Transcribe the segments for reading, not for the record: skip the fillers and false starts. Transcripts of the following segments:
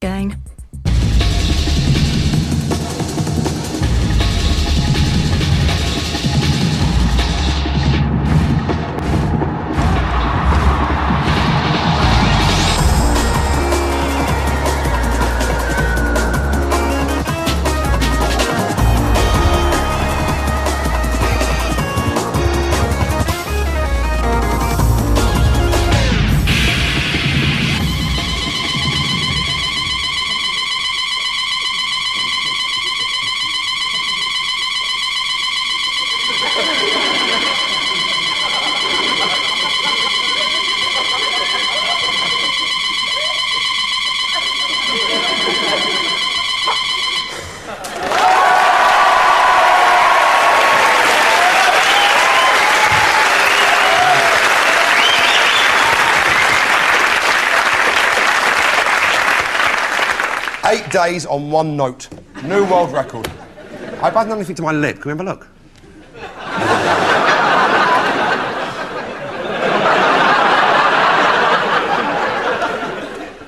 again. Eight days on one note. New world record. I've done anything to my lip. Can we have a look?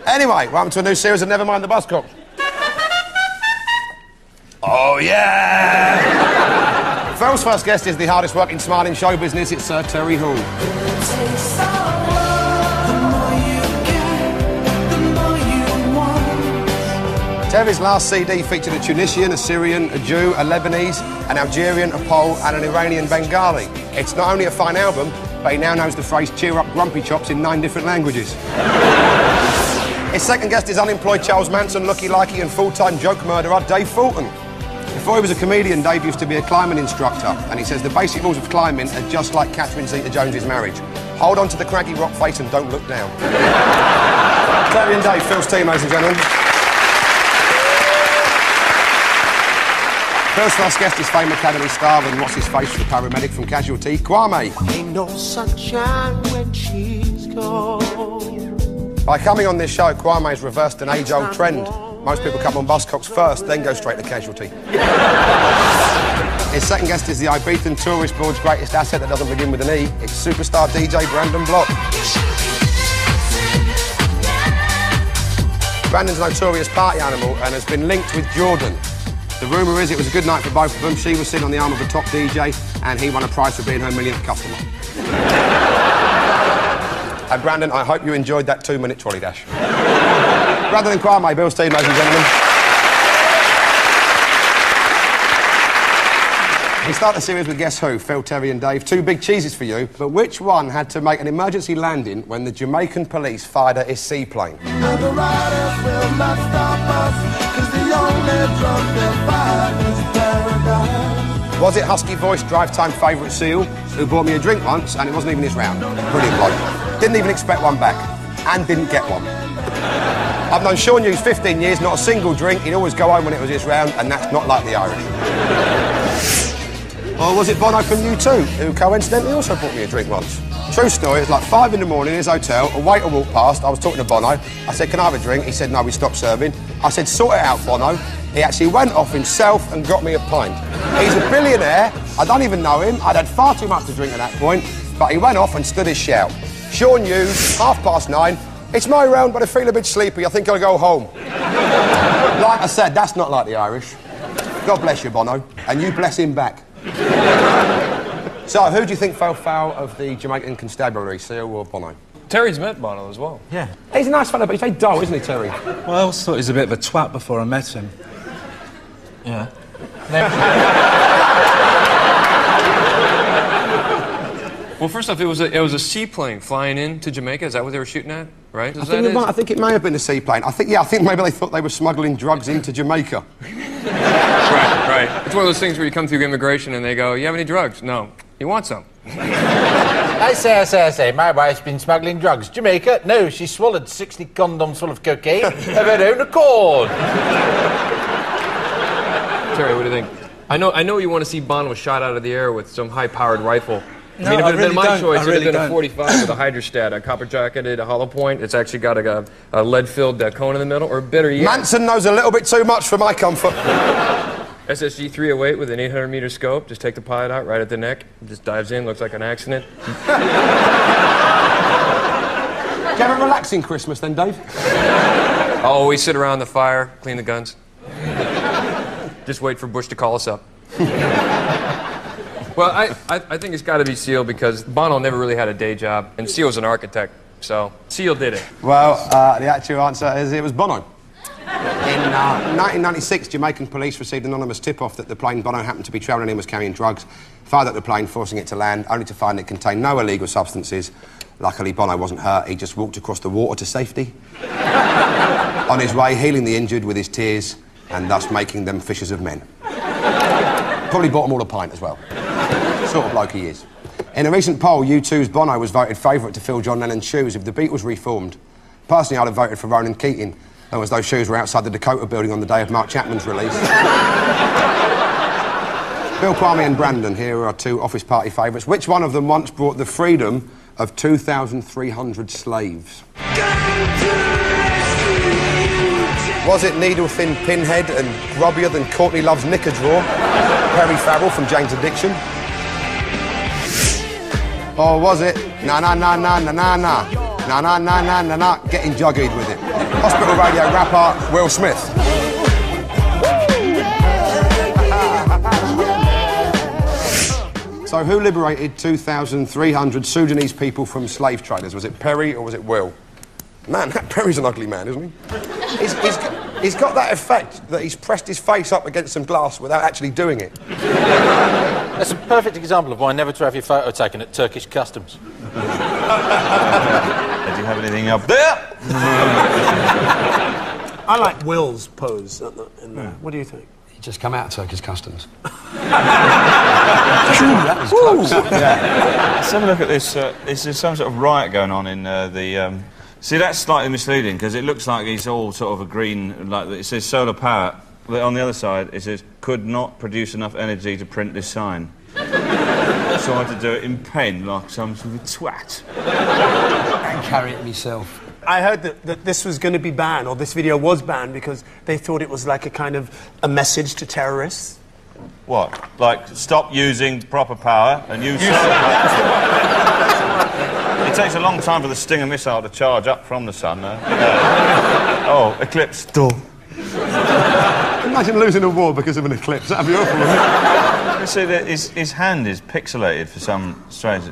Anyway, welcome to a new series of Never Mind the Buzzcocks. Oh, yeah! Phil's first guest is the hardest working smile in show business. It's Sir Terry Hall. Terry's last CD featured a Tunisian, a Syrian, a Jew, a Lebanese, an Algerian, a Pole and an Iranian Bengali. It's not only a fine album, but he now knows the phrase cheer up grumpy chops in 9 different languages. His second guest is unemployed Charles Manson, looky-likey and full-time joke murderer Dave Fulton. Before he was a comedian, Dave used to be a climbing instructor, and he says the basic rules of climbing are just like Catherine Zeta-Jones's marriage. Hold on to the craggy rock face and don't look down. Terry and Dave, Phil's team, ladies and gentlemen. Phil's first guest is Fame Academy star and what's-his-face, the paramedic from Casualty, Kwame. Ain't no sunshine when she's gone. By coming on this show, Kwame's reversed an age-old trend. Most people come on Buzzcocks first, then go straight to Casualty. His second guest is the Ibiza tourist board's greatest asset that doesn't begin with an E. It's superstar DJ Brandon Block. Brandon's a notorious party animal and has been linked with Jordan. The rumour is it was a good night for both of them. She was sitting on the arm of a top DJ and he won a prize for being her millionth customer. And Brandon, I hope you enjoyed that 2-minute trolley dash. Rather than Kwame, Bill's team, ladies and gentlemen. We start the series with Guess Who, Phil, Terry and Dave. 2 big cheeses for you, but which one had to make an emergency landing when the Jamaican police fired at his seaplane? And the riders will not stop us, 'cause the only drug they'll find is paradise. Was it husky-voiced, drive-time favourite Seal, who bought me a drink once and it wasn't even his round? Brilliant bloke. Didn't even expect one back, and didn't get one. I've known Sean Hughes 15 years, not a single drink. He'd always go home when it was his round, and that's not like the Irish. Or was it Bono from U2, who coincidentally also bought me a drink once? True story, it was like 5 in the morning in his hotel, a waiter walked past, I was talking to Bono. I said, can I have a drink? He said, no, we stopped serving. I said, sort it out, Bono. He actually went off himself and got me a pint. He's a billionaire, I don't even know him, I'd had far too much to drink at that point, but he went off and stood his shout. Sean Hughes, 9:30, it's my round, but I feel a bit sleepy, I think I'll go home. Like I said, that's not like the Irish. God bless you, Bono, and you bless him back. So, who do you think fell foul of the Jamaican constabulary, Seal or Bono? Terry's met Bono as well. Yeah. He's a nice fella, but he's very dull, isn't he, Terry? Well, I always thought he was a bit of a twat before I met him. Yeah. Well, first off, it was a seaplane flying into Jamaica. Is that what they were shooting at? Right? I think it may have been a seaplane. I think maybe they thought they were smuggling drugs into Jamaica. Right. It's one of those things where you come through immigration and they go, you have any drugs? No. You want some? I say, my wife's been smuggling drugs. Jamaica? No, she swallowed 60 condoms full of cocaine of her own accord. Terry, what do you think? I know you want to see Bono shot out of the air with some high-powered rifle. No, I mean, if it had been my choice, it would have been a 45 with a hydrostat, a copper-jacketed, a hollow point. It's actually got a lead-filled cone in the middle, or better yet... Manson knows a little bit too much for my comfort. SSG 308 with an 800-meter scope. Just take the pilot out right at the neck. Just dives in, looks like an accident. Did you have a relaxing Christmas then, Dave? Oh, we sit around the fire, clean the guns. Just wait for Bush to call us up. Well, I think it's got to be Seal because Bono never really had a day job, and Seal's an architect, so Seal did it. Well, the actual answer is it was Bono. In 1996, Jamaican police received an anonymous tip-off that the plane Bono happened to be travelling in was carrying drugs, fired at the plane, forcing it to land, only to find it contained no illegal substances. Luckily, Bono wasn't hurt. He just walked across the water to safety. On his way, healing the injured with his tears, and thus making them fishers of men. Probably bought them all a pint as well. Sort of bloke he is. In a recent poll, U2's Bono was voted favourite to fill John Lennon's shoes if the Beatles reformed. Personally, I'd have voted for Ronan Keating, as those shoes were outside the Dakota building on the day of Mark Chapman's release. Bill, Kwame and Brandon, here are two office party favourites. Which one of them once brought the freedom of 2,300 slaves? Was it needle-thin Pinhead and grubbier than Courtney Love's knicker drawer, Perry Farrell from Jane's Addiction? Or was it na-na-na-na-na-na-na, getting juggied with it? Hospital radio rapper Will Smith. So who liberated 2,300 Sudanese people from slave traders? Was it Perry or was it Will? Man, Perry's an ugly man, isn't he? He's got that effect that he's pressed his face up against some glass without actually doing it. That's a perfect example of why never to have your photo taken at Turkish customs. Did you have anything up there? I like Will's pose in there. What do you think? He just come out of Turkish customs. That was close. Yeah. Let's have a look at this. There's some sort of riot going on in the... See, that's slightly misleading because it looks like it's all sort of a green... Like it says solar power. But on the other side, it says could not produce enough energy to print this sign. So I had to do it in pen like some sort of twat. And carry it myself. I heard that this was going to be banned, or this video was banned, because they thought it was like a kind of a message to terrorists. What? Like, stop using proper power and use solar power? It takes a long time for the Stinger missile to charge up from the sun. Oh, eclipse. Dull. Imagine losing a war because of an eclipse. That'd be awful, wouldn't it? You see that his hand is pixelated for some strange...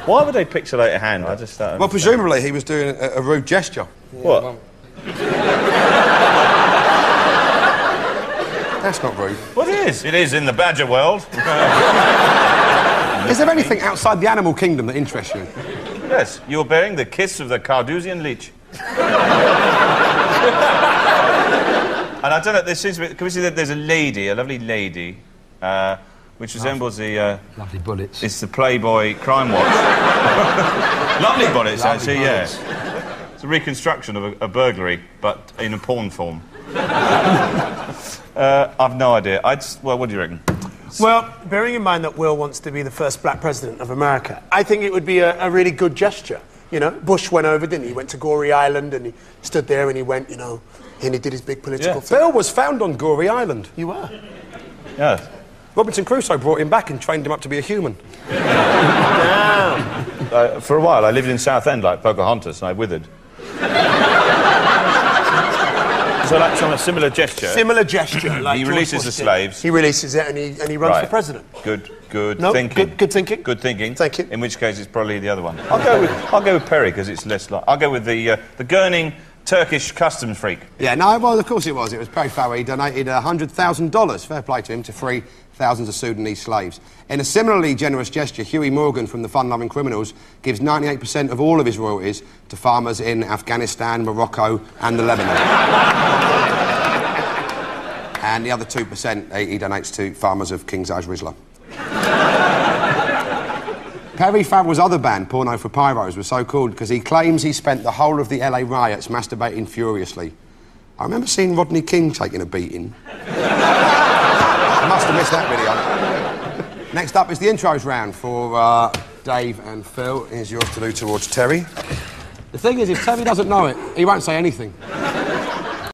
Why would they pixelate a hand? I just Well, presumably he was doing a rude gesture. What? That's not rude. Well, it is. It is in the badger world. Is there anything outside the animal kingdom that interests you? Yes, you're bearing the kiss of the Cardusian leech. And I don't know, there seems to be... Can we see that there's a lady, a lovely lady, which resembles the... Lovely bullets. It's the Playboy Crime Watch. Lovely bullets, Lovely actually, bullets. yeah. It's a reconstruction of a burglary, but in a porn form. I've no idea. Well, what do you reckon? Well, bearing in mind that Will wants to be the first black president of America, I think it would be a really good gesture. You know, Bush went over, didn't he? He went to Gorey Island and he stood there and he went, you know, and he did his big political thing. Bill was found on Gorey Island. You were? Yeah. Robinson Crusoe brought him back and trained him up to be a human. For a while, I lived in Southend like Pocahontas and I withered. So that's on a similar gesture. Similar gesture. Like he George releases Bush the did. slaves. He releases it and he runs for president. Good No, thinking. good thinking. Good thinking. Thank you. In which case, it's probably the other one. I'll go with Perry because it's less like. I'll go with the gurning Turkish customs freak. Yeah, no, well, of course it was. It was Perry Farrell. He donated $100,000, fair play to him, to free thousands of Sudanese slaves. In a similarly generous gesture, Huey Morgan from the Fun-Loving Criminals gives 98% of all of his royalties to farmers in Afghanistan, Morocco and the Lebanon. And the other 2% he donates to farmers of King's Rizla. Perry Farrell's other band, Porno for Pyros, was so called because he claims he spent the whole of the LA riots masturbating furiously. I remember seeing Rodney King taking a beating. I must have missed that video. Next up is the intros round for Dave and Phil. Here's yours to do towards Terry. The thing is, if Terry doesn't know it, he won't say anything.